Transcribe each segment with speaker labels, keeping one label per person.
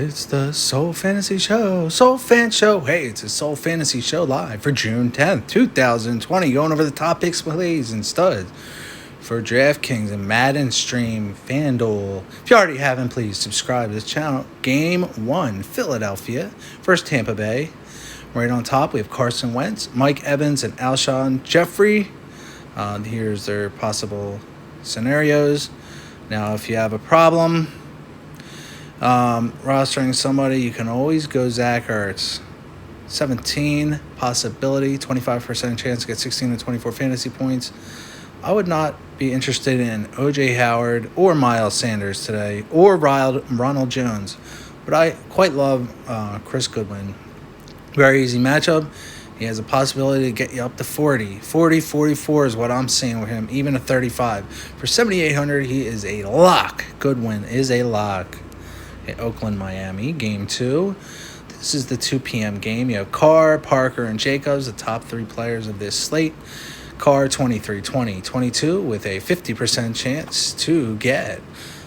Speaker 1: It's the Soul Fantasy Show. Soul Fan Show. Hey, it's a Soul Fantasy Show live for June 10th, 2020. Going over the top picks, plays, and studs for DraftKings and Madden Stream Fanduel. If you already haven't, please subscribe to this channel. Game 1, Philadelphia versus Tampa Bay. Right on top, we have Carson Wentz, Mike Evans, and Alshon Jeffrey. Here's their possible scenarios. Now, if you have a problem rostering somebody, you can always go Zach Ertz. 17 possibility, 25% chance to get 16 to 24 fantasy points. I would not be interested in OJ Howard or Miles Sanders today, or Ronald Jones, but I quite love Chris Goodwin. Very easy matchup. He has a possibility to get you up to 40. 40, 44 is what I'm seeing with him, even a 35. For 7,800, he is a lock. Goodwin is a lock. Oakland, Miami, game 2. This is the 2 p.m. game. You have Carr, Parker, and Jacobs, the top 3 players of this slate. Carr, 23, 20, 22, with a 50% chance to get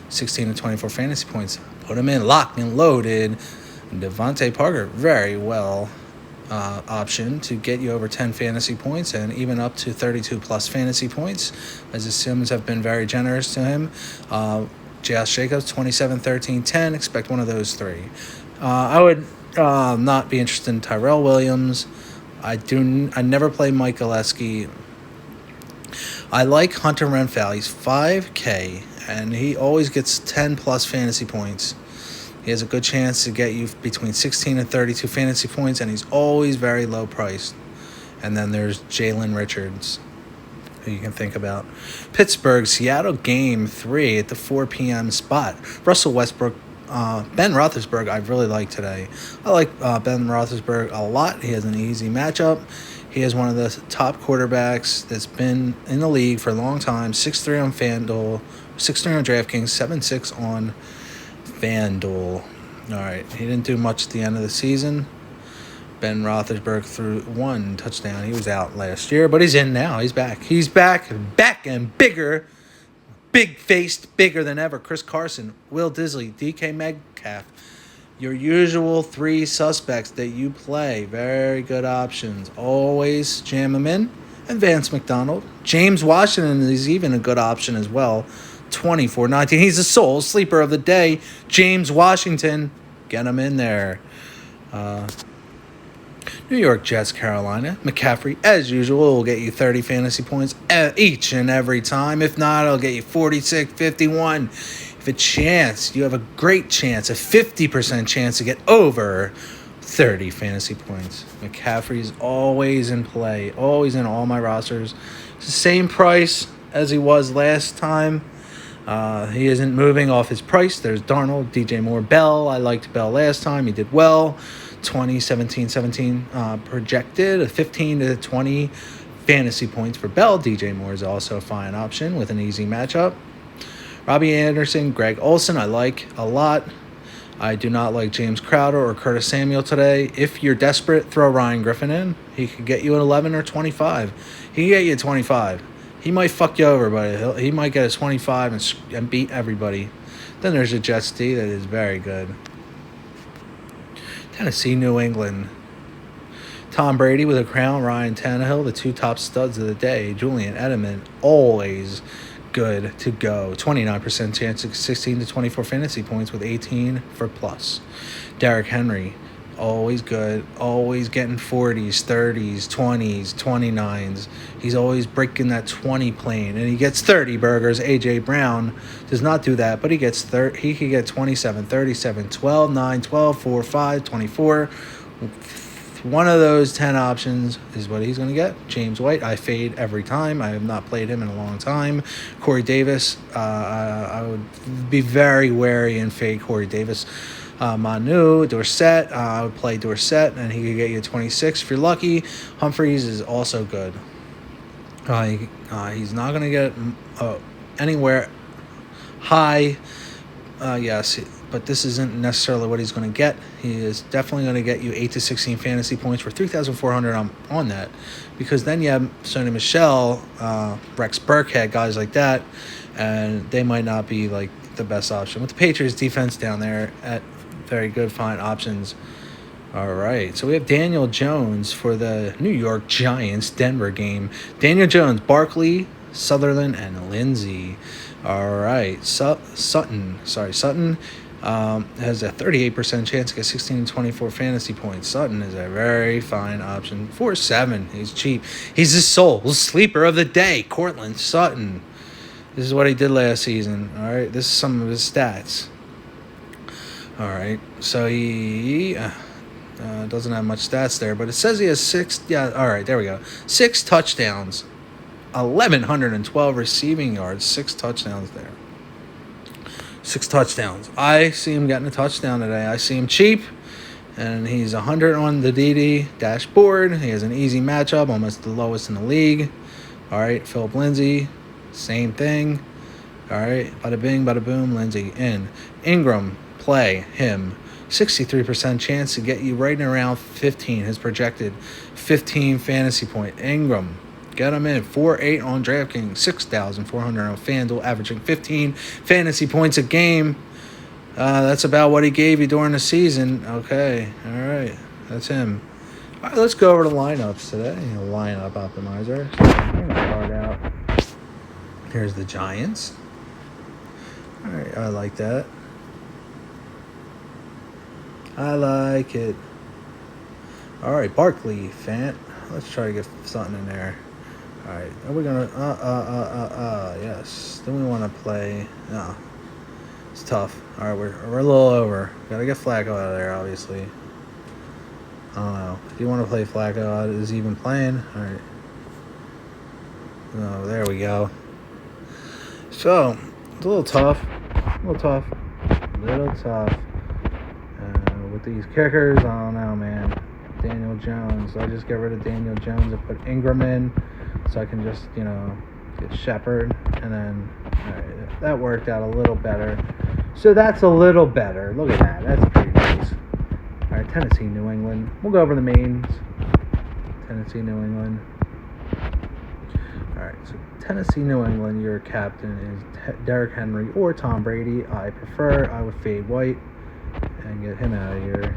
Speaker 1: 16 to 24 fantasy points. Put him in, locked and loaded. Devontae Parker, very well option to get you over 10 fantasy points and even up to 32 plus fantasy points, as the Sims have been very generous to him. Josh Jacobs, 27, 13, 10. Expect one of those 3. I would not be interested in Tyrell Williams. I never play Mike Gillespie. I like Hunter Renfrow. He's 5K, and he always gets 10 plus fantasy points. He has a good chance to get you between 16 and 32 fantasy points, and he's always very low priced. And then there's Jalen Richards, who you can think about. Pittsburgh, Seattle, game 3 at the 4 p.m. spot. Russell Westbrook, Ben Roethlisberger, I really like today. I like Ben Roethlisberger a lot. He has an easy matchup. He is one of the top quarterbacks that's been in the league for a long time. 6'3 on FanDuel, 6'3 on DraftKings, 7'6 on FanDuel. All right, he didn't do much at the end of the season. Ben Roethlisberger threw 1 touchdown. He was out last year, but he's in now. He's back. He's back and bigger. Big-faced, bigger than ever. Chris Carson, Will Disley, DK Metcalf. Your usual 3 suspects that you play. Very good options. Always jam them in. And Vance McDonald. James Washington is even a good option as well. 24-19. He's the sole sleeper of the day. James Washington. Get him in there. New York Jets, Carolina. McCaffrey, as usual, will get you 30 fantasy points each and every time. If not, it'll get you 46, 51. If a chance, you have a great chance, a 50% chance to get over 30 fantasy points. McCaffrey's always in play, always in all my rosters. It's the same price as he was last time. He isn't moving off his price. There's Darnold, DJ Moore, Bell. I liked Bell last time. He did well. 20, 17, 17 projected. A 15 to 20 fantasy points for Bell. DJ Moore is also a fine option with an easy matchup. Robbie Anderson, Greg Olsen, I like a lot. I do not like James Crowder or Curtis Samuel today. If you're desperate, throw Ryan Griffin in. He could get you an 11 or 25. He can get you a 25. He might fuck you over, but he might get a 25 and beat everybody. Then there's a Jets D that is very good. Tennessee, New England. Tom Brady with a crown. Ryan Tannehill, the 2 top studs of the day. Julian Edelman, always good to go. 29% chance of 16 to 24 fantasy points with 18 for plus. Derrick Henry, always good, always getting 40s, 30s, 20s, 29s. He's always breaking that 20 plane, and he gets 30 burgers. A.J. Brown does not do that, but he gets 30. He could get 27, 37, 12, 9, 12, 4, 5, 24. One of those 10 options is what he's going to get. James White, I fade every time. I have not played him in a long time. Corey Davis, I would be very wary and fade Corey Davis. Manu, Dorsett, I would play Dorsett, and he could get you 26 if you're lucky. Humphreys is also good. He's not going to get anywhere high. Yes, but this isn't necessarily what he's going to get. He is definitely going to get you 8 to 16 fantasy points for 3,400 on that, because then you have Sonny Michel, Rex Burkhead, guys like that, and they might not be like the best option. With the Patriots defense down there at Very good, fine options. All right, so we have Daniel Jones for the New York Giants Denver game. Daniel Jones, Barkley, Sutherland, and Lindsay. All right, Sutton has a 38% chance to get 16 to 24 fantasy points. Sutton is a very fine option. 4-7, he's cheap. He's the sole sleeper of the day. Cortland Sutton. This is what he did last season. All right, this is some of his stats. All right, so he doesn't have much stats there, but it says he has 6. Yeah, all right, there we go. 6 touchdowns, 1,112 receiving yards, 6 touchdowns there. 6 touchdowns. I see him getting a touchdown today. I see him cheap, and he's 100 on the DD dashboard. He has an easy matchup, almost the lowest in the league. All right, Philip Lindsay, same thing. All right, bada bing, bada boom, Lindsay in. Ingram, play him. 63% chance to get you right in around 15. His projected 15 fantasy point. Ingram, get him in. 4.8 on DraftKings, 6,400 on FanDuel, averaging 15 fantasy points a game. That's about what he gave you during the season. Okay, all right, that's him. All right, let's go over the lineups today. Lineup optimizer. I'm going to start out. Here's the Giants. All right, I like that. I like it. All right, Barkley, Fant. Let's try to get something in there. All right, are we gonna? Yes. Then we want to play. No, it's tough. All right, we're a little over. Gotta get Flacco out of there, obviously. I don't know. Do you want to play Flacco out? Is he even playing? All right. Oh, there we go. So it's a little tough. With these kickers, I don't know, man. Daniel Jones. I just get rid of Daniel Jones and put Ingram in, so I can just, get Shepard, and then that worked out a little better. So that's a little better. Look at that. That's pretty nice. All right, Tennessee, New England. We'll go over the mains. Tennessee, New England. All right, so Tennessee, New England. Your captain is Derrick Henry or Tom Brady. I would fade White and get him out of here.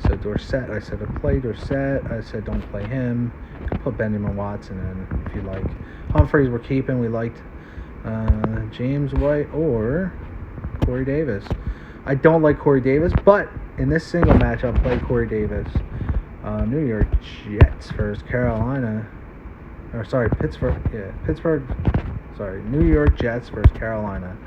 Speaker 1: So Dorsett, I said to play Dorsett. I said don't play him. You can put Benjamin Watson in if you like. Humphreys we're keeping. We liked James White or Corey Davis. I don't like Corey Davis, but in this single match, I'll play Corey Davis. New York Jets versus Carolina. Pittsburgh. Sorry, New York Jets versus Carolina.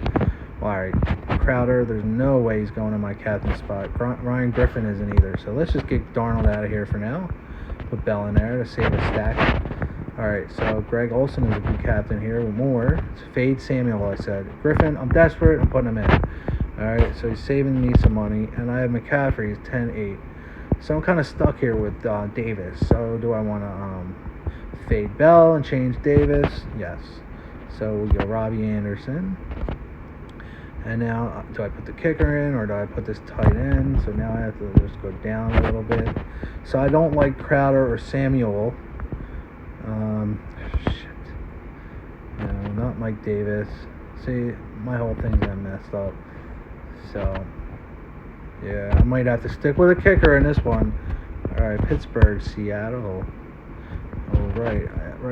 Speaker 1: All right, Crowder, there's no way he's going to my captain spot. Ryan Griffin isn't either. So let's just get Darnold out of here for now. Put Bell in there to save a stack. All right, so Greg Olsen is a good captain here with more. It's fade Samuel, I said. Griffin, I'm desperate. I'm putting him in. All right, so he's saving me some money. And I have McCaffrey, he's 10-8. So I'm kind of stuck here with Davis. So do I want to fade Bell and change Davis? Yes. So we go Robbie Anderson. And now, do I put the kicker in or do I put this tight end? So now I have to just go down a little bit. So I don't like Crowder or Samuel. No, not Mike Davis. See, my whole thing's been messed up. So, yeah, I might have to stick with a kicker in this one. All right, Pittsburgh, Seattle. Oh, right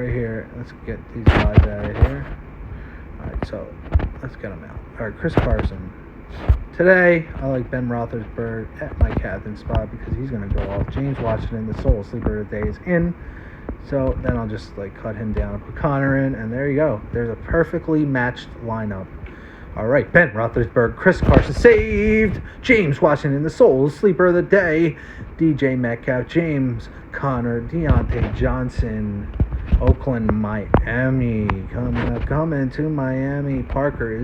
Speaker 1: here. Let's get these guys out of here. All right, so let's get them out. All right, Chris Carson. Today, I like Ben Roethlisberger at my captain spot because he's going to go off. James Washington, the sole sleeper of the day, is in. So then I'll just cut him down and put Connor in, and there you go. There's a perfectly matched lineup. All right, Ben Roethlisberger, Chris Carson saved. James Washington, the sole sleeper of the day. DJ Metcalf, James Conner, Deontay Johnson. Oakland, Miami, coming to Miami. Parker,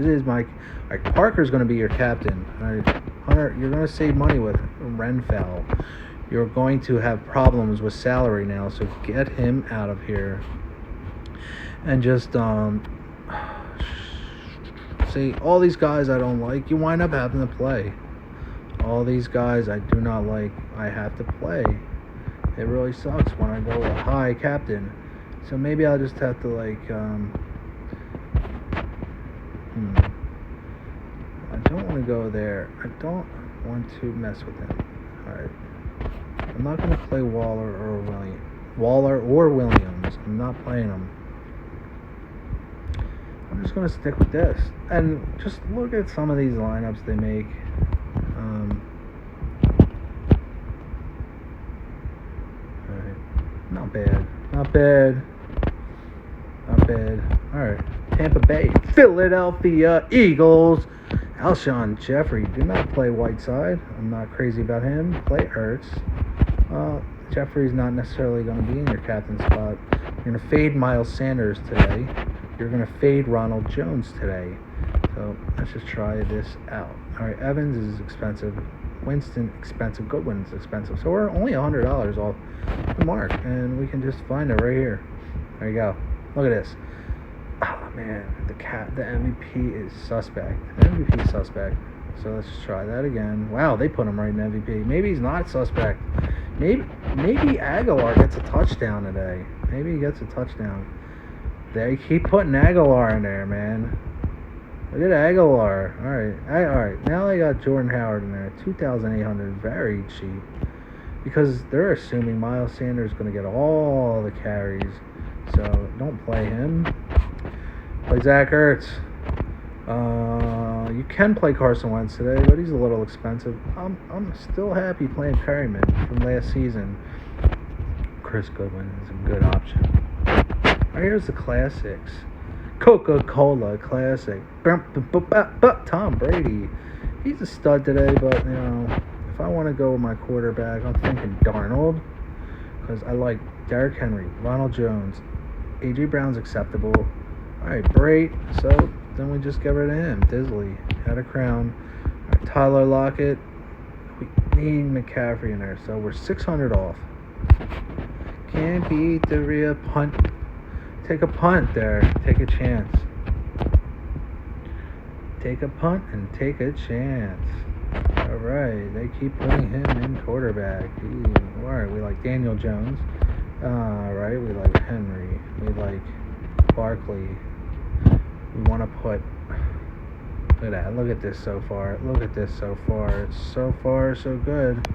Speaker 1: Parker's going to be your captain. All right, Hunter, you're going to save money with Renfell. You're going to have problems with salary now, so get him out of here. And just see, all these guys I don't like, you wind up having to play. All these guys I do not like, I have to play. It really sucks when I go with high captain. So maybe I'll just have to I don't want to go there. want to mess with him. All right. I'm not going to play Waller or Williams. I'm not playing them. I'm just going to stick with this. And just look at some of these lineups they make. All right. Not bad. Not bad. Not bad. All right. Tampa Bay. Philadelphia Eagles. Alshon Jeffrey. Do not play Whiteside. I'm not crazy about him. Play Ertz. Jeffrey's not necessarily going to be in your captain spot. You're going to fade Miles Sanders today. You're going to fade Ronald Jones today. So let's just try this out. All right, Evans is expensive. Winston, expensive. Goodwin's expensive. So we're only $100 off the mark, and we can just find it right here. There you go. Look at this. Oh, man, the MVP is suspect. The MVP is suspect. So let's try that again. Wow, they put him right in MVP. Maybe he's not suspect. Maybe Aguilar gets a touchdown today. Maybe he gets a touchdown. They keep putting Aguilar in there, man. Look at Aguilar. All right. Now they got Jordan Howard in there. $2,800, very cheap. Because they're assuming Miles Sanders is going to get all the carries. So don't play him. Play Zach Ertz. You can play Carson Wentz today, but he's a little expensive. I'm still happy playing Perryman from last season. Chris Goodwin is a good option. All right, here's the classics. Coca-Cola Classic. Tom Brady. He's a stud today, but if I want to go with my quarterback, I'm thinking Darnold, because I like Derrick Henry, Ronald Jones, A.J. Brown's acceptable. All right, Brait. So then we just get rid of him. Disley had a crown. All right, Tyler Lockett. We need McCaffrey in there, so we're $600 off. Can't beat the real punt. Take a punt there. Take a chance. Take a punt and take a chance. All right, they keep putting him in quarterback. All right, we like Daniel Jones. All right, we like Henry. We like Barkley. We want to put. Look at that. Look at this so far. Look at this so far. It's so far so good.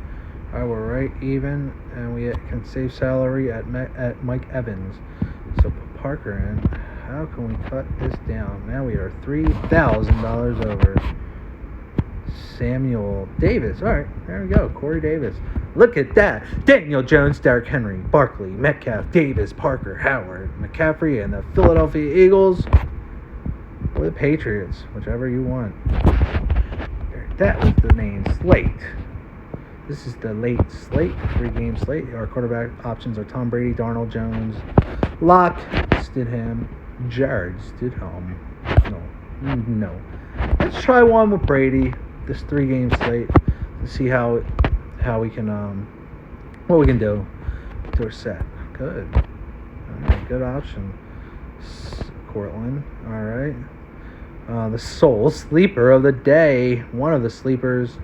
Speaker 1: All right, we're right even, and we can save salary at Mike Evans. So put Parker in. How can we cut this down? Now we are $3,000 over. Samuel Davis. All right, there we go. Corey Davis. Look at that. Daniel Jones, Derrick Henry, Barkley, Metcalf, Davis, Parker, Howard, McCaffrey, and the Philadelphia Eagles. Or the Patriots, whichever you want. That was the main slate. This is the late slate, 3-game slate. Our quarterback options are Tom Brady, Darnold, Jones, Locke, Stidham, Jared Stidham. No. Let's try one with Brady. This 3-game slate to see how we can what we can do to our set. Good. All right, good option. Cortland. All right. The sole sleeper of the day. One of the sleepers.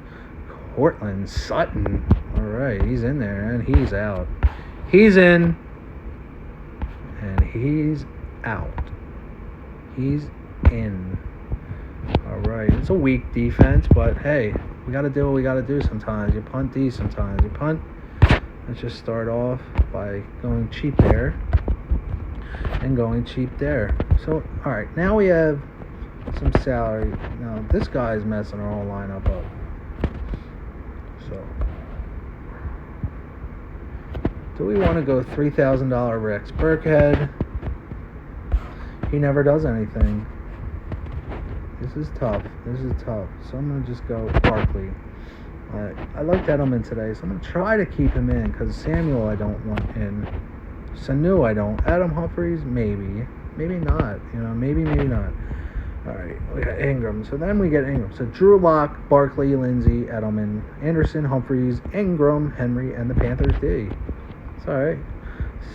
Speaker 1: Cortland Sutton. All right, he's in there and he's out. He's in and he's out. He's in. All right, it's a weak defense, but hey, we got to do what we got to do sometimes. You punt these sometimes. You punt. Let's just start off by going cheap there and going cheap there. So, all right, now we have some salary. Now, this guy's messing our whole lineup up. So, do we want to go $3,000 Rex Burkhead? He never does anything. This is tough. So I'm going to just go Barkley. All right. I like Edelman today, so I'm going to try to keep him in because Samuel I don't want in. Sanu I don't. Adam Humphries, maybe. Maybe not. Maybe not. All right. We got Ingram. So then we get Ingram. So Drew Lock, Barkley, Lindsay, Edelman, Anderson, Humphries, Ingram, Henry, and the Panthers D. It's all right.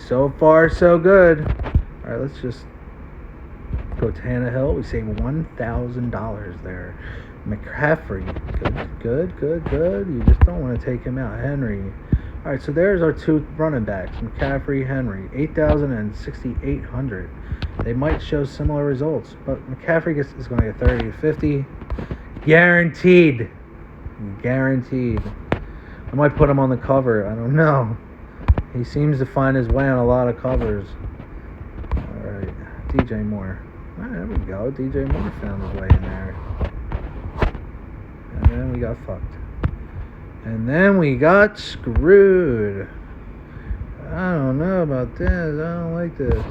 Speaker 1: So far, so good. All right, let's just go Tannehill. We save $1,000 there. McCaffrey. Good. You just don't want to take him out. Henry. All right, so there's our two running backs. McCaffrey, Henry. $8,000 and $6,800. They might show similar results, but McCaffrey is going to get 30 to 50. Guaranteed. Guaranteed. I might put him on the cover. I don't know. He seems to find his way on a lot of covers. All right. DJ Moore. All right, there we go. DJ Moore found his way in there. And then we got fucked. And then we got screwed. I don't know about this. I don't like this.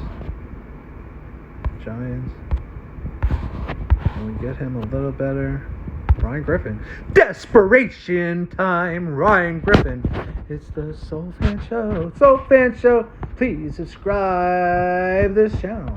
Speaker 1: Giants. Can we get him a little better? Ryan Griffin. Desperation time. Ryan Griffin. It's the Soul Fan Show. Soul Fan Show. Please subscribe this channel.